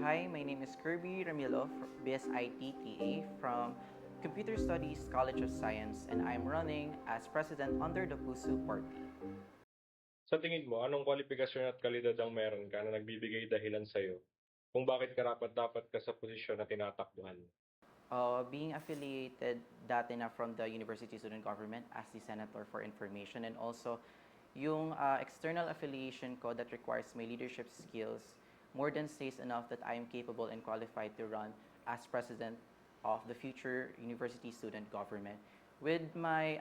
Hi, my name is Kirby Ramilo, BSIT TA from Computer Studies College of Science, and I'm running as president under the PUSU party. Sa tingin mo, anong kwalifikasyon at kalidad ang meron ka na nagbibigay dahilan sa'yo kung bakit karapat-dapat ka sa posisyon na tinatakbuhan? Being affiliated dati na from the University Student Government as the Senator for Information, and also yung external affiliation ko that requires my leadership skills more than says enough that I am capable and qualified to run as president of the future University Student Government. With my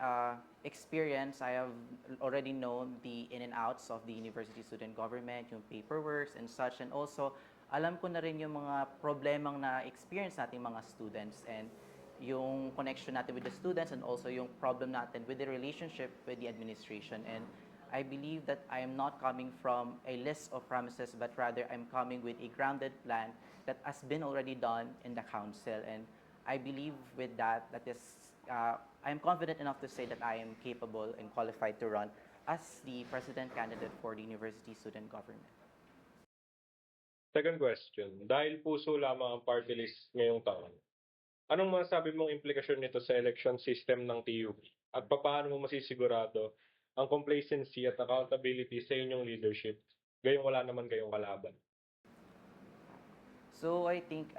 experience, I have already known the in and outs of the University Student Government, yung paperwork and such, and also alam ko na rin yung mga problemang na-experience natin mga students, and yung connection natin with the students, and also yung problem natin with the relationship with the administration. And I believe that I am not coming from a list of promises, but rather I'm coming with a grounded plan that has been already done in the council. And I believe with that, I'm confident enough to say that I am capable and qualified to run as the president candidate for the University Student Government. Second question, dahil puso lamang ang party list ngayong taon, anong masasabi mong implikasyon nito sa election system ng TUP? At paano mo masisigurado ang complacency at accountability sa inyong leadership gayong wala naman kayong kalaban? So I think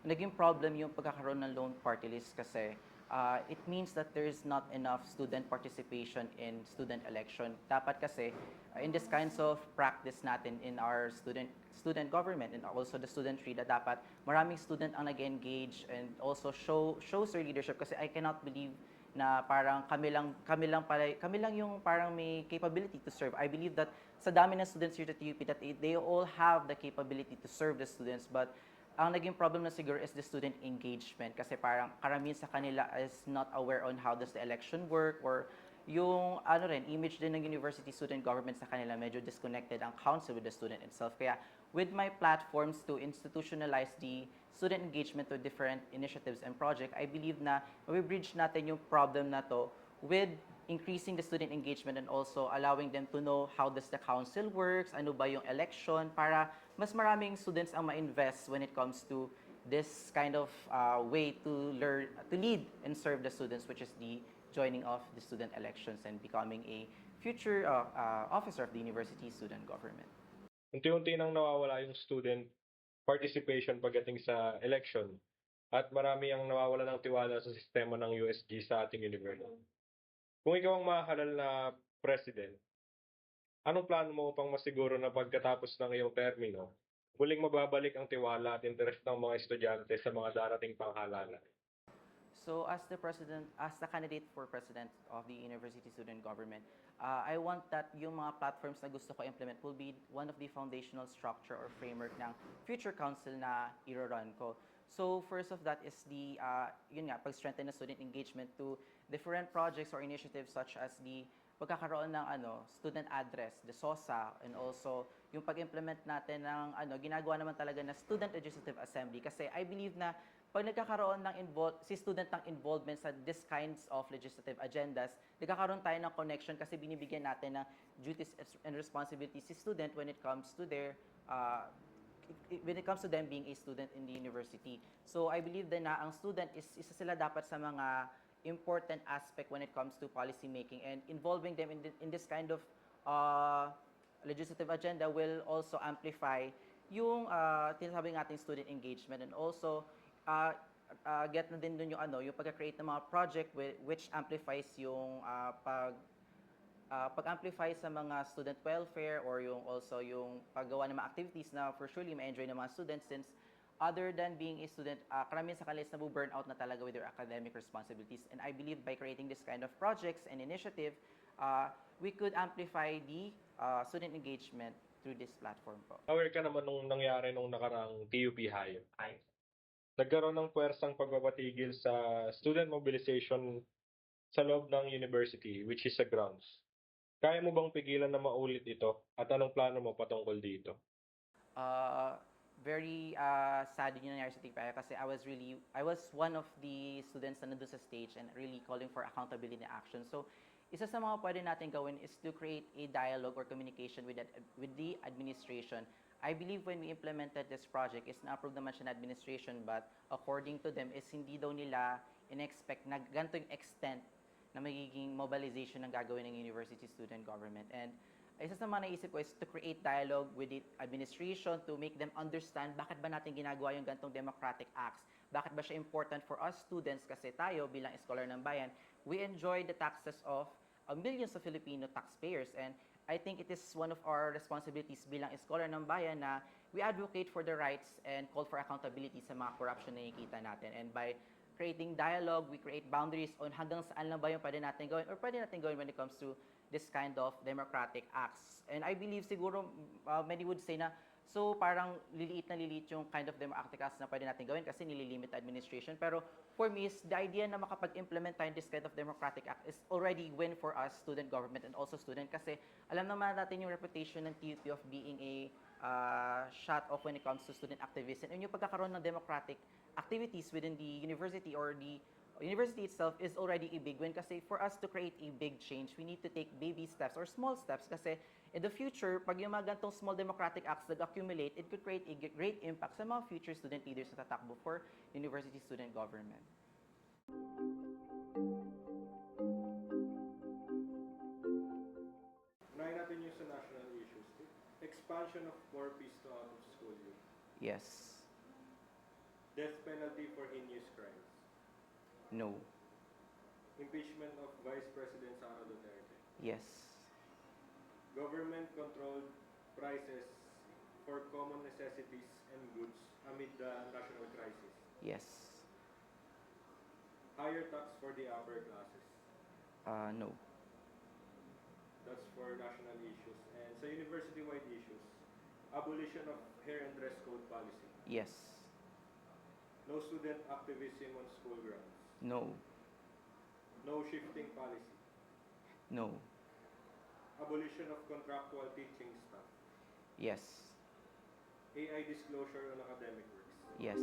naging problem yung pagkakaroon ng lone party list kasi it means that there is not enough student participation in student election. Dapat kasi in this kinds of practice natin in our student government and also the studentry, that dapat maraming student ang nag-engage and also shows their leadership, kasi I cannot believe na parang kami lang yung parang may capability to serve. I believe that sa dami ng students here at UP, that they all have the capability to serve the students, but ang naging problem na siguro is the student engagement, kasi parang karamihan sa kanila is not aware on how does the election work, or yung image din ng university student government sa kanila, medyo disconnected ang council with the student itself. Kaya with my platforms to institutionalize the student engagement to different initiatives and project, I believe na mabibridge natin yung problem na to with increasing the student engagement and also allowing them to know how does the council works, ano ba yung election, para mas maraming students ang ma-invest when it comes to this kind of way to learn, to lead and serve the students, which is the joining of the student elections and becoming a future officer of the university student government. Unti-unti nang nawawala yung student participation pagdating sa election at marami ang nawawala ng tiwala sa sistema ng USG sa ating university. Kung ikaw ang mahalal na president, anong plano mo upang masiguro na pagkatapos ng iyong termino, muling mababalik ang tiwala at interes ng mga estudyante sa mga darating panghalalan? So as the candidate for president of the university student government, I want that yung mga platforms na gusto ko implement will be one of the foundational structure or framework ng future council na i-run ko. So first of that is the yun nga, pag-strengthen ng student engagement to different projects or initiatives, such as the pagkakaroon ng student address, the SOSA, and also yung pag-implement natin ng ginagawa naman talaga na student legislative assembly, kasi I believe na pag nagkakaroon ng si student ng involvement sa this kinds of legislative agendas, nagkakaroon tayo ng connection, kasi binibigyan natin ng duties and responsibilities si student when it comes to them being a student in the university. So I believe din na ang student is isa sila dapat sa mga important aspect when it comes to policy making, and involving them in this kind of uh, legislative agenda will also amplify yung tinatawag nating student engagement, and also uh, get na din dun yung pagka-create ng mga project which amplifies yung pag-amplify sa mga student welfare, or yung also yung paggawa ng mga activities na for surely ma-enjoy ng mga students, since other than being a student, karamihan sa kanila is nabu-burn out na talaga with their academic responsibilities. And I believe by creating this kind of projects and initiative, we could amplify the student engagement through this platform po. Aware ka naman nung nangyari nung nakarang TUP Hayo. Nagkaroon ng puwersang pagpapatigil sa student mobilization sa loob ng university, which is sa grounds. Kaya mo bang pigilan na maulit ito at anong plano mo patungkol dito? uh, Very sad yung nangyari sa Tigpaya, kasi I was one of the students na nandun sa stage and really calling for accountability and action. So, isa sa mga pwede natin gawin is to create a dialogue or communication with the administration, I believe when we implemented this project, is na-approve naman siya ng administration, but according to them, is hindi daw nila in-expect na ganito yung extent na magiging mobilization ng gagawin ng university student government. And isa sa mga naisip ko is to create dialogue with the administration to make them understand bakit ba natin ginagawa yung gantong democratic acts. Bakit ba siya important for us students kasi tayo bilang scholar ng bayan, we enjoy the taxes of millions of Filipino taxpayers. And I think it is one of our responsibilities bilang scholar ng bayan na we advocate for the rights and call for accountability sa mga corruption na nakikita natin. And by creating dialogue, we create boundaries on hanggang saan lang ba yung pwede natin gawin or pwede natin gawin when it comes to this kind of democratic acts. And I believe siguro many would say na so parang liliit na liliit yung kind of democratic acts na pwede natin gawin kasi nililimit administration. Pero for me, is the idea na makapag-implement tayo this kind of democratic act is already win for us, student government and also student. Kasi alam naman natin yung reputation ng TUP of being a shut off when it comes to student activism. And yung pagkakaroon ng democratic activities within the university or the university itself is already a big win kasi for us to create a big change, we need to take baby steps or small steps kasi in the future, pag yung mga gantong small democratic acts nag-accumulate, it could create a great impact sa mga future student leaders na tatakbo for university student government. Unahin natin yung sa national issues. Expansion of 4 Ps to out of school youth. Yes. Death penalty for heinous crimes. No. Impeachment of Vice President Sara Duterte. Yes. Government-controlled prices for common necessities and goods amid the national crisis. Yes. Higher tax for the upper classes. No. That's for national issues. And sa university-wide issues, abolition of hair and dress code policy. Yes. No student activism on school grounds. No. No shifting policy. No. Abolition of contractual teaching staff. Yes. AI disclosure on academic works. Yes.